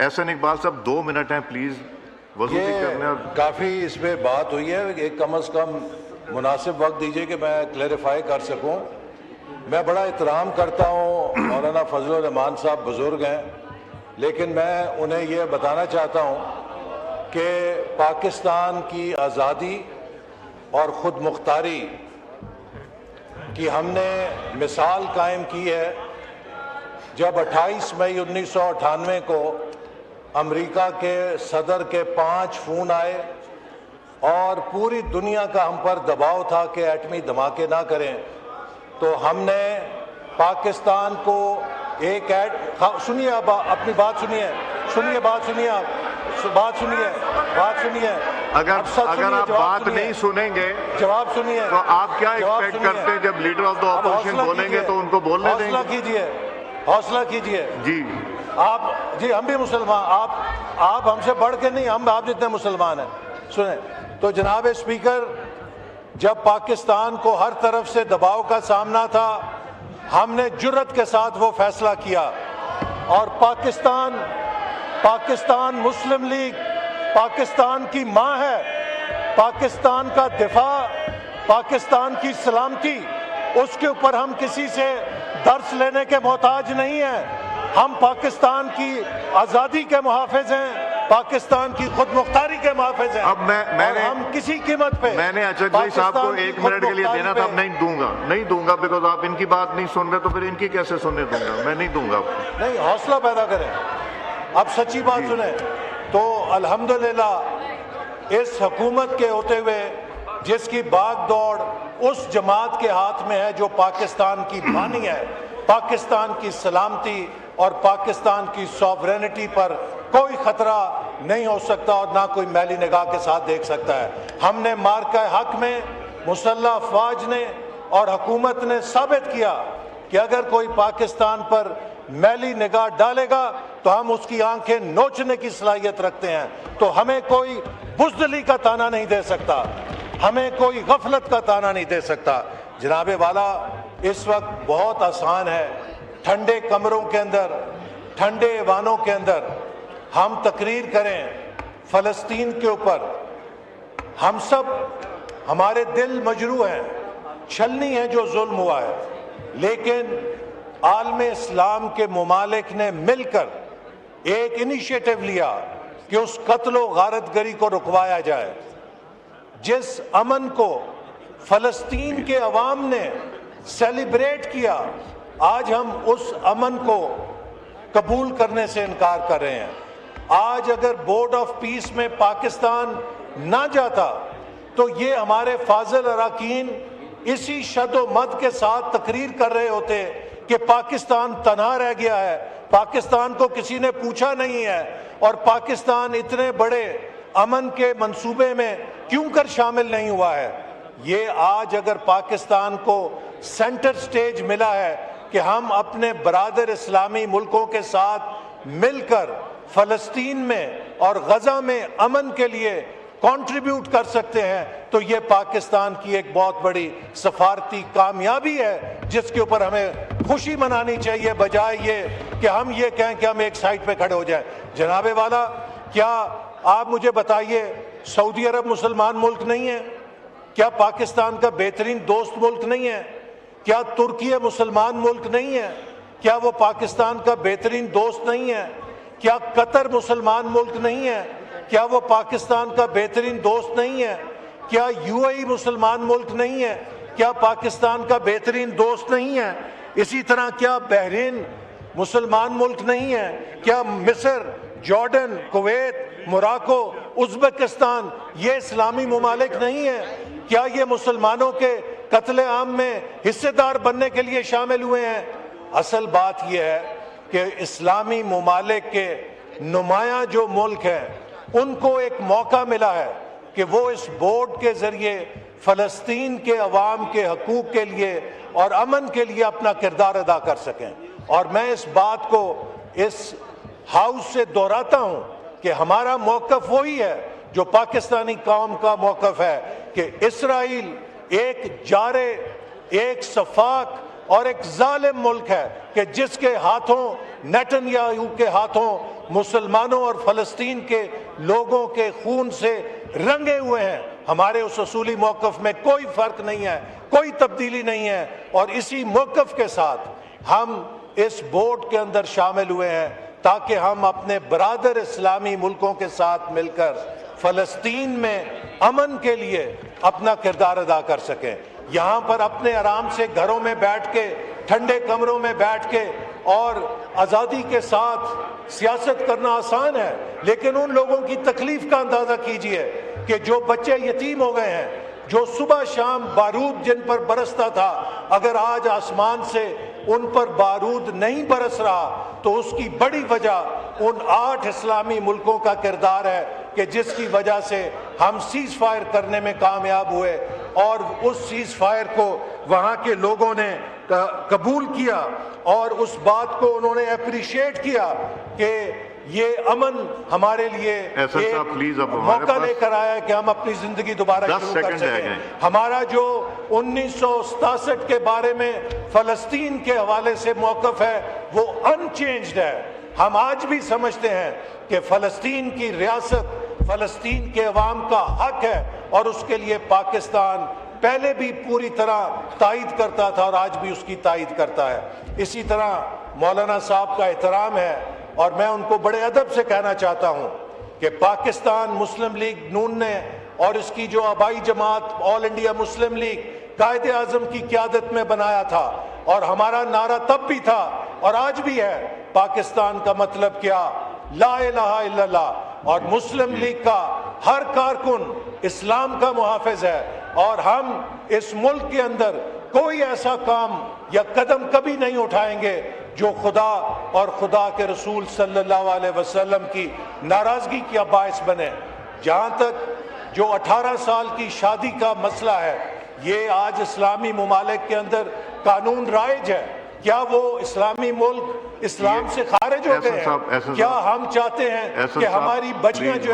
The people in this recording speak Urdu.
احسن اقبال صاحب 2 منٹ ہیں پلیز، وضو بھی کرنے. کافی اس پہ بات ہوئی ہے، ایک کم از کم مناسب وقت دیجئے کہ میں کلیریفائی کر سکوں. میں بڑا احترام کرتا ہوں، مولانا فضل الرحمان صاحب بزرگ ہیں، لیکن میں انہیں یہ بتانا چاہتا ہوں کہ پاکستان کی آزادی اور خود مختاری کی ہم نے مثال قائم کی ہے جب 28 مئی 1998 کو امریکہ کے صدر کے 5 فون آئے اور پوری دنیا کا ہم پر دباؤ تھا کہ ایٹمی دھماکے نہ کریں، تو ہم نے پاکستان کو ایک سنیے، آپ اپنی بات سنیے، بات سنیے. اگر آپ بات نہیں سنیں گے جواب سنیے تو آپ کیا ایکسپیکٹ کرتے ہیں جب لیڈر آف دا اپوزیشن بولیں گے تو ان کو بولنے دیں گے؟ حوصلہ کیجئے. جی جی ہم بھی مسلمان، آپ ہم سے بڑھ کے نہیں، ہم آپ جتنے مسلمان ہیں. سنیں تو جناب اسپیکر، جب پاکستان کو ہر طرف سے دباؤ کا سامنا تھا، ہم نے جرأت کے ساتھ وہ فیصلہ کیا اور پاکستان مسلم لیگ پاکستان کی ماں ہے. پاکستان کا دفاع، پاکستان کی سلامتی، اس کے اوپر ہم کسی سے درس لینے کے محتاج نہیں ہیں. ہم پاکستان کی آزادی کے محافظ ہیں، پاکستان کی خود مختاری کے محافظ ہیں. اب میں نے ہم کسی قیمت پہ میں نے اچھا جی صاحب کو 1 منٹ کے لیے دینا تھا، اب نہیں دوں گا بیکاز آپ ان کی بات نہیں سن رہے، تو پھر ان کی کیسے سننے دوں گا؟ میں نہیں دوں گا. نہیں، حوصلہ پیدا کریں، اب سچی بات سنیں. تو الحمدللہ اس حکومت کے ہوتے ہوئے، جس کی باغ دوڑ اس جماعت کے ہاتھ میں ہے جو پاکستان کی بانی ہے، پاکستان کی سلامتی اور پاکستان کی سوورینٹی پر کوئی خطرہ نہیں ہو سکتا اور نہ کوئی میلی نگاہ کے ساتھ دیکھ سکتا ہے. ہم نے مارکہ حق میں مسلح افواج نے اور حکومت نے ثابت کیا کہ اگر کوئی پاکستان پر میلی نگاہ ڈالے گا تو ہم اس کی آنکھیں نوچنے کی صلاحیت رکھتے ہیں. تو ہمیں کوئی بزدلی کا تانا نہیں دے سکتا، ہمیں کوئی غفلت کا تانا نہیں دے سکتا. جناب والا، اس وقت بہت آسان ہے ٹھنڈے کمروں کے اندر، ٹھنڈے ایوانوں کے اندر ہم تقریر کریں فلسطین کے اوپر. ہم سب، ہمارے دل مجروح ہیں، چھلنی ہے جو ظلم ہوا ہے، لیکن عالم اسلام کے ممالک نے مل کر ایک انیشیٹو لیا کہ اس قتل و غارت گری کو رکوایا جائے. جس امن کو فلسطین کے عوام نے سیلیبریٹ کیا، آج ہم اس امن کو قبول کرنے سے انکار کر رہے ہیں. آج اگر بورڈ آف پیس میں پاکستان نہ جاتا تو یہ ہمارے فاضل اراکین اسی شد و مد کے ساتھ تقریر کر رہے ہوتے کہ پاکستان تنہا رہ گیا ہے، پاکستان کو کسی نے پوچھا نہیں ہے، اور پاکستان اتنے بڑے امن کے منصوبے میں کیوں کر شامل نہیں ہوا ہے. یہ آج اگر پاکستان کو سینٹر سٹیج ملا ہے کہ ہم اپنے برادر اسلامی ملکوں کے ساتھ مل کر فلسطین میں اور غزہ میں امن کے لیے کنٹریبیوٹ کر سکتے ہیں، تو یہ پاکستان کی ایک بہت بڑی سفارتی کامیابی ہے جس کے اوپر ہمیں خوشی منانی چاہیے، بجائے یہ کہ ہم یہ کہیں کہ ہم ایک سائٹ پہ کھڑے ہو جائیں. جناب والا، کیا آپ مجھے بتائیے، سعودی عرب مسلمان ملک نہیں ہے؟ کیا پاکستان کا بہترین دوست ملک نہیں ہے؟ کیا ترکی مسلمان ملک نہیں ہے؟ کیا وہ پاکستان کا بہترین دوست نہیں ہے؟ کیا قطر مسلمان ملک نہیں ہے؟ کیا وہ پاکستان کا بہترین دوست نہیں ہے؟ کیا UAE مسلمان ملک نہیں ہے؟ کیا پاکستان کا بہترین دوست نہیں ہے؟ اسی طرح کیا بحرین مسلمان ملک نہیں ہے؟ کیا مصر، جارڈن، کویت، موراکو، ازبکستان یہ اسلامی ممالک نہیں ہیں؟ کیا یہ مسلمانوں کے قتل عام میں حصے دار بننے کے لیے شامل ہوئے ہیں؟ اصل بات یہ ہے کہ اسلامی ممالک کے نمایاں جو ملک ہیں ان کو ایک موقع ملا ہے کہ وہ اس بورڈ کے ذریعے فلسطین کے عوام کے حقوق کے لیے اور امن کے لیے اپنا کردار ادا کر سکیں. اور میں اس بات کو اس ہاؤس سے دہراتا ہوں کہ ہمارا موقف وہی ہے جو پاکستانی قوم کا موقف ہے کہ اسرائیل ایک جارے، ایک سفاک اور ایک ظالم ملک ہے کہ جس کے ہاتھوں، نیتن یاہو کے ہاتھوں مسلمانوں اور فلسطین کے لوگوں کے خون سے رنگے ہوئے ہیں. ہمارے اس اصولی موقف میں کوئی فرق نہیں ہے, کوئی تبدیلی نہیں ہے, اور اسی موقف کے ساتھ ہم اس بورڈ کے اندر شامل ہوئے ہیں تاکہ ہم اپنے برادر اسلامی ملکوں کے ساتھ مل کر فلسطین میں امن کے لیے اپنا کردار ادا کر سکیں. یہاں پر اپنے آرام سے گھروں میں بیٹھ کے, ٹھنڈے کمروں میں بیٹھ کے اور آزادی کے ساتھ سیاست کرنا آسان ہے, لیکن ان لوگوں کی تکلیف کا اندازہ کیجئے کہ جو بچے یتیم ہو گئے ہیں, جو صبح شام بارود جن پر برستا تھا, اگر آج آسمان سے ان پر بارود نہیں برس رہا تو اس کی بڑی وجہ ان 8 اسلامی ملکوں کا کردار ہے کہ جس کی وجہ سے ہم سیز فائر کرنے میں کامیاب ہوئے, اور اس سیز فائر کو وہاں کے لوگوں نے قبول کیا اور اس بات کو انہوں نے اپریشیٹ کیا کہ یہ امن ہمارے لیے ایک موقع لے کر آیا ہے کہ ہم اپنی زندگی دوبارہ شروع کر سکیں. ہمارا جو 1967 کے بارے میں فلسطین کے حوالے سے موقف ہے وہ انچینجڈ ہے. ہم آج بھی سمجھتے ہیں کہ فلسطین کی ریاست فلسطین کے عوام کا حق ہے, اور اس کے لیے پاکستان پہلے بھی پوری طرح تائید کرتا تھا اور آج بھی اس کی تائید کرتا ہے. اسی طرح مولانا صاحب کا احترام ہے, اور میں ان کو بڑے ادب سے کہنا چاہتا ہوں کہ پاکستان مسلم لیگ نون نے اور اس کی جو آبائی جماعت آل India Muslim league Quaid Azam کی قیادت میں بنایا تھا, اور ہمارا نعرہ تب بھی تھا اور آج بھی ہے, پاکستان کا مطلب کیا, لا الہ الا اللہ. اور مسلم لیگ کا ہر کارکن اسلام کا محافظ ہے, اور ہم اس ملک کے اندر کوئی ایسا کام یا قدم کبھی نہیں اٹھائیں گے جو خدا اور خدا کے رسول صلی اللہ علیہ وسلم کی ناراضگی کا باعث بنے. جہاں تک جو 18 سال کی شادی کا مسئلہ ہے, یہ آج اسلامی ممالک کے اندر قانون رائج ہے. کیا وہ اسلامی ملک اسلام سے خارج ہو گئے ہیں؟ کیا ہم چاہتے ہیں کہ ہماری بچیاں جو